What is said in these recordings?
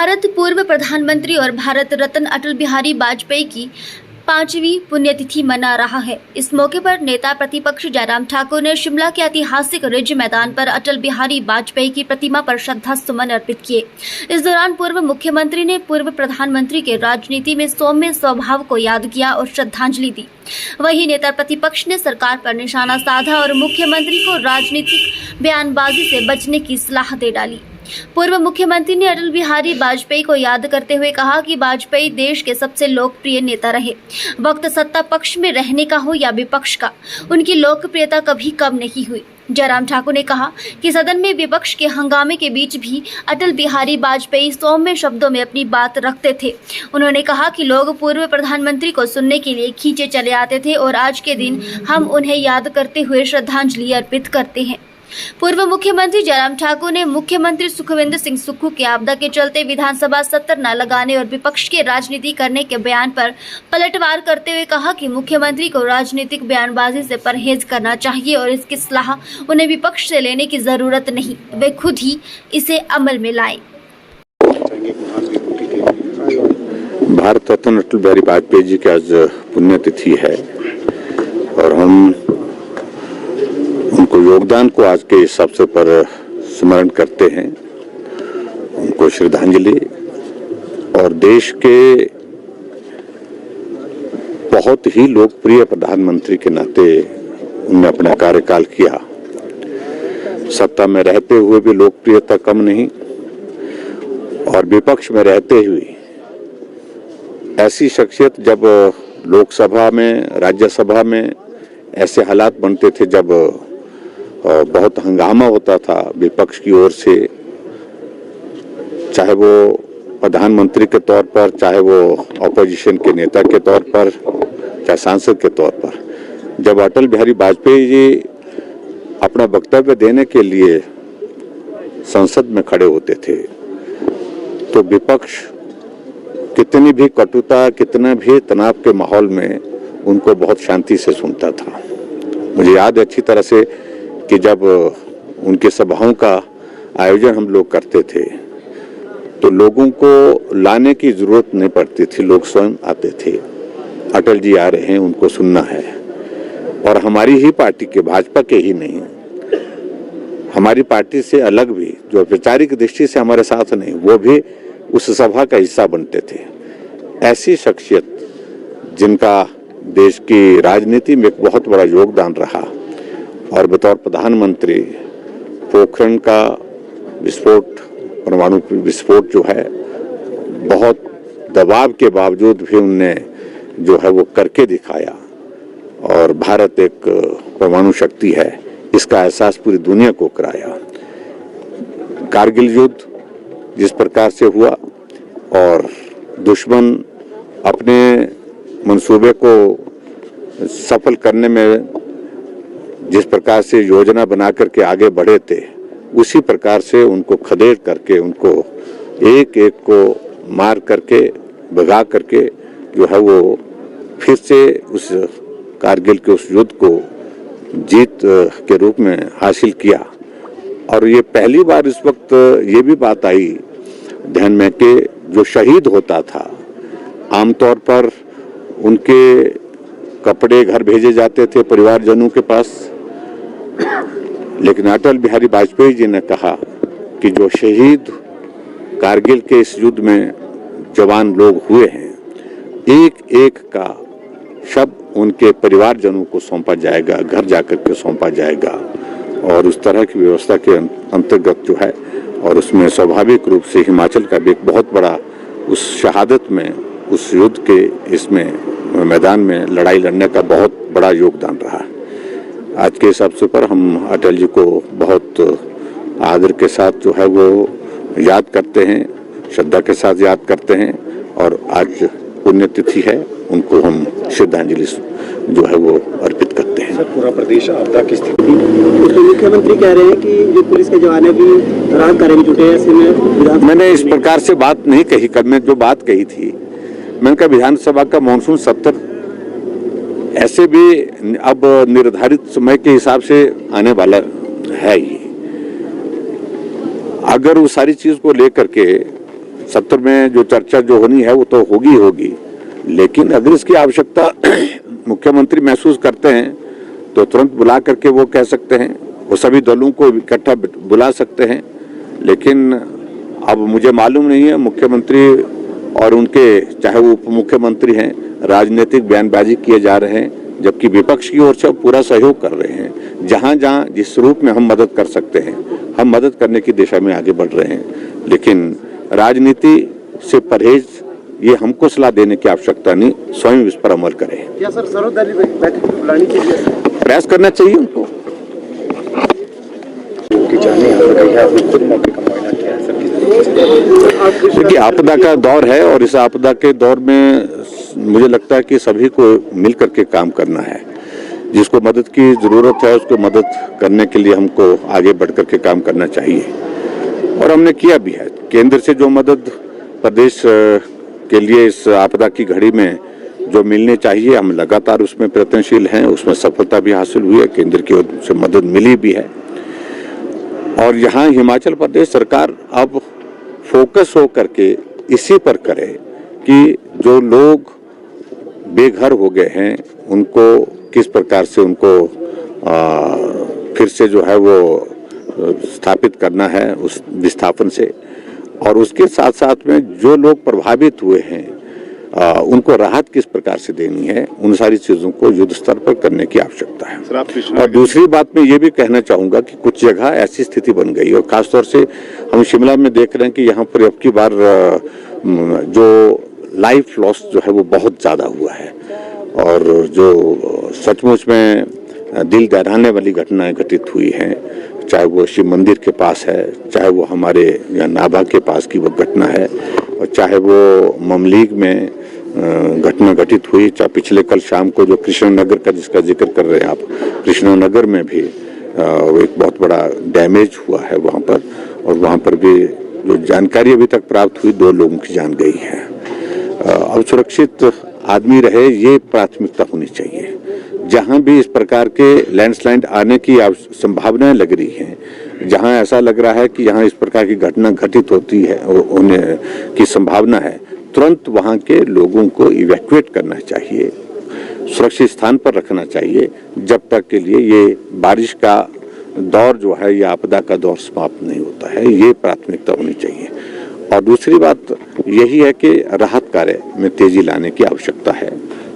भारत पूर्व प्रधानमंत्री और भारत रत्न अटल बिहारी वाजपेयी की 5वीं पुण्यतिथि मना रहा है। इस मौके पर नेता प्रतिपक्ष जयराम ठाकुर ने शिमला के ऐतिहासिक रिज मैदान पर अटल बिहारी वाजपेयी की प्रतिमा पर श्रद्धा सुमन अर्पित किए। इस दौरान पूर्व मुख्यमंत्री ने पूर्व प्रधानमंत्री के राजनीति में सौम्य स्वभाव को याद किया और श्रद्धांजलि दी। वहीं नेता प्रतिपक्ष ने सरकार पर निशाना साधा और मुख्यमंत्री को राजनीतिक बयानबाजी से बचने की सलाह दे डाली। पूर्व मुख्यमंत्री ने अटल बिहारी वाजपेयी को याद करते हुए कहा कि वाजपेयी देश के सबसे लोकप्रिय नेता रहे। वक्त सत्ता पक्ष में रहने का हो या विपक्ष का, उनकी लोकप्रियता कभी कम नहीं हुई। जयराम ठाकुर ने कहा कि सदन में विपक्ष के हंगामे के बीच भी अटल बिहारी वाजपेयी सौम्य शब्दों में अपनी बात रखते थे। उन्होंने कहा कि लोग पूर्व प्रधानमंत्री को सुनने के लिए खींचे चले आते थे और आज के दिन हम उन्हें याद करते हुए श्रद्धांजलि अर्पित करते हैं। पूर्व मुख्यमंत्री जयराम ठाकुर ने मुख्यमंत्री सुखविंदर सिंह सुक्खू के आपदा के चलते विधानसभा सत्र न लगाने और विपक्ष के राजनीति करने के बयान पर पलटवार करते हुए कहा कि मुख्यमंत्री को राजनीतिक बयानबाजी से परहेज करना चाहिए और इसकी सलाह उन्हें विपक्ष से लेने की जरूरत नहीं, वे खुद ही इसे अमल में लाएं। भारत रत्न अटल बिहारी वाजपेयी जी की आज पुण्यतिथि है और हम उनको योगदान को आज के इस अवसर पर स्मरण करते हैं, उनको श्रद्धांजलि। और देश के बहुत ही लोकप्रिय प्रधानमंत्री के नाते उन्होंने अपना कार्यकाल किया। सत्ता में रहते हुए भी लोकप्रियता कम नहीं और विपक्ष में रहते हुए ऐसी शख्सियत, जब लोकसभा में, राज्यसभा में ऐसे हालात बनते थे जब बहुत हंगामा होता था विपक्ष की ओर से, चाहे वो प्रधानमंत्री के तौर पर, चाहे वो ऑपोजिशन के नेता के तौर पर, चाहे सांसद के तौर पर। जब अटल बिहारी वाजपेयी जी अपना वक्तव्य देने के लिए संसद में खड़े होते थे तो विपक्ष कितनी भी कटुता, कितना भी तनाव के माहौल में उनको बहुत शांति से सुनता था। मुझे याद है अच्छी तरह से कि जब उनके सभाओं का आयोजन हम लोग करते थे तो लोगों को लाने की जरूरत नहीं पड़ती थी, लोग स्वयं आते थे। अटल जी आ रहे हैं, उनको सुनना है। और हमारी ही पार्टी के, भाजपा के ही नहीं, हमारी पार्टी से अलग भी जो वैचारिक दृष्टि से हमारे साथ नहीं, वो भी उस सभा का हिस्सा बनते थे। ऐसी शख्सियत जिनका देश की राजनीति में एक बहुत बड़ा योगदान रहा और बतौर प्रधानमंत्री पोखरण का विस्फोट, परमाणु विस्फोट जो है, बहुत दबाव के बावजूद भी उनने जो है वो करके दिखाया और भारत एक परमाणु शक्ति है, इसका एहसास पूरी दुनिया को कराया। कारगिल युद्ध जिस प्रकार से हुआ और दुश्मन अपने मंसूबे को सफल करने में जिस प्रकार से योजना बना करके आगे बढ़े थे, उसी प्रकार से उनको खदेड़ करके, उनको एक एक को मार करके, भगा करके जो है वो फिर से उस कारगिल के उस युद्ध को जीत के रूप में हासिल किया। और ये पहली बार इस वक्त ये भी बात आई ध्यान में कि जो शहीद होता था, आमतौर पर उनके कपड़े घर भेजे जाते थे परिवारजनों के पास, लेकिन अटल बिहारी वाजपेयी जी ने कहा कि जो शहीद कारगिल के इस युद्ध में जवान लोग हुए हैं, एक एक का शब्द उनके परिवारजनों को सौंपा जाएगा, घर जाकर के सौंपा जाएगा। और उस तरह की व्यवस्था के अंतर्गत जो है, और उसमें स्वाभाविक रूप से हिमाचल का भी एक बहुत बड़ा उस शहादत में, उस युद्ध के इसमें मैदान में लड़ाई लड़ने का बहुत बड़ा योगदान रहा। आज के इस अवसर पर हम अटल जी को बहुत आदर के साथ जो है वो याद करते हैं, श्रद्धा के साथ याद करते हैं और आज पुण्यतिथि है, उनको हम श्रद्धांजलि जो है वो अर्पित करते हैं। सर, पूरा प्रदेश आपदा की स्थिति, तो मुख्यमंत्री कह रहे हैं कि जो पुलिस के जवान भी राहत कार्य में जुटे हैं, ऐसे में मैंने इस प्रकार से बात नहीं कही। कल मैं जो बात कही थी, मैंने कहा विधानसभा का मानसून सत्र ऐसे भी अब निर्धारित समय के हिसाब से आने वाला है ही। अगर उस सारी चीज को लेकर के सत्र में जो चर्चा जो होनी है वो तो होगी, लेकिन अगर इसकी आवश्यकता मुख्यमंत्री महसूस करते हैं तो तुरंत बुला करके वो कह सकते हैं, वो सभी दलों को इकट्ठा बुला सकते हैं। लेकिन अब मुझे मालूम नहीं है मुख्यमंत्री और उनके चाहे वो उप मुख्यमंत्री हैं, राजनीतिक बयानबाजी किए जा रहे हैं, जबकि विपक्ष की ओर से पूरा सहयोग कर रहे हैं। जहां जहां जिस रूप में हम मदद कर सकते हैं, हम मदद करने की दिशा में आगे बढ़ रहे हैं। लेकिन राजनीति से परहेज ये हमको सलाह देने की आवश्यकता नहीं, स्वयं इस पर अमल करें। क्या सर सर्वदलीय बैठक बुलानी चाहिए? प्रयास करना चाहिए उनको। देखिए, आपदा का दौर है और इस आपदा के दौर में मुझे लगता है कि सभी को मिल करके काम करना है। जिसको मदद की जरूरत है उसको मदद करने के लिए हमको आगे बढ़ करके काम करना चाहिए, और हमने किया भी है। केंद्र से जो मदद प्रदेश के लिए इस आपदा की घड़ी में जो मिलने चाहिए, हम लगातार उसमें प्रयत्नशील हैं, उसमें सफलता भी हासिल हुई है, केंद्र की ओर से मदद मिली भी है। और यहाँ हिमाचल प्रदेश सरकार अब फोकस हो करके इसी पर करे कि जो लोग बेघर हो गए हैं उनको किस प्रकार से उनको फिर से जो है वो स्थापित करना है उस विस्थापन से, और उसके साथ साथ में जो लोग प्रभावित हुए हैं उनको राहत किस प्रकार से देनी है, उन सारी चीजों को युद्ध स्तर पर करने की आवश्यकता है। और दूसरी बात मैं ये भी कहना चाहूंगा कि कुछ जगह ऐसी स्थिति बन गई, और खासतौर से हम शिमला में देख रहे हैं कि यहाँ पर अब की बार जो लाइफ लॉस जो है वो बहुत ज्यादा हुआ है, और जो सचमुच में दिल दहलाने वाली घटनाएं घटित हुई हैं, चाहे वो शिव मंदिर के पास है, चाहे वो हमारे यहाँ नाभा के पास की वो घटना है, और चाहे वो ममलीग में घटना घटित हुई, चाहे पिछले कल शाम को जो कृष्णनगर का जिसका जिक्र कर रहे हैं आप, कृष्णनगर में भी एक बहुत बड़ा डैमेज हुआ है वहाँ पर, और वहाँ पर भी जो जानकारी अभी तक प्राप्त हुई 2 लोगों की जान गई है। अब सुरक्षित आदमी रहे ये प्राथमिकता होनी चाहिए। जहां भी इस प्रकार के लैंडस्लाइड आने की संभावनाएं लग रही हैं, जहां ऐसा लग रहा है कि यहाँ इस प्रकार की घटना घटित होती है होने की संभावना है, तुरंत वहां के लोगों को इवैक्यूएट करना चाहिए, सुरक्षित स्थान पर रखना चाहिए, जब तक के लिए ये बारिश का दौर जो है या आपदा का दौर समाप्त नहीं होता है। ये प्राथमिकता होनी चाहिए। और दूसरी बात यही है कि राहत कार्य में तेजी लाने की आवश्यकता है।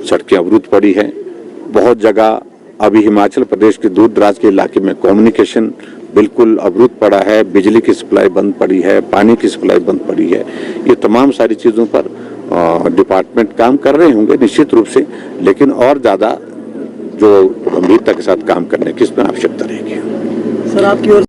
सड़कें अवरुद्ध पड़ी हैं बहुत जगह, अभी हिमाचल प्रदेश के दूर दराज के इलाके में कम्युनिकेशन बिल्कुल अवरुद्ध पड़ा है, बिजली की सप्लाई बंद पड़ी है, पानी की सप्लाई बंद पड़ी है। ये तमाम सारी चीज़ों पर डिपार्टमेंट काम कर रहे होंगे निश्चित रूप से, लेकिन और ज़्यादा जो गंभीरता के साथ काम करने की इसमें आवश्यकता रहेगी। सर, आपकी ओर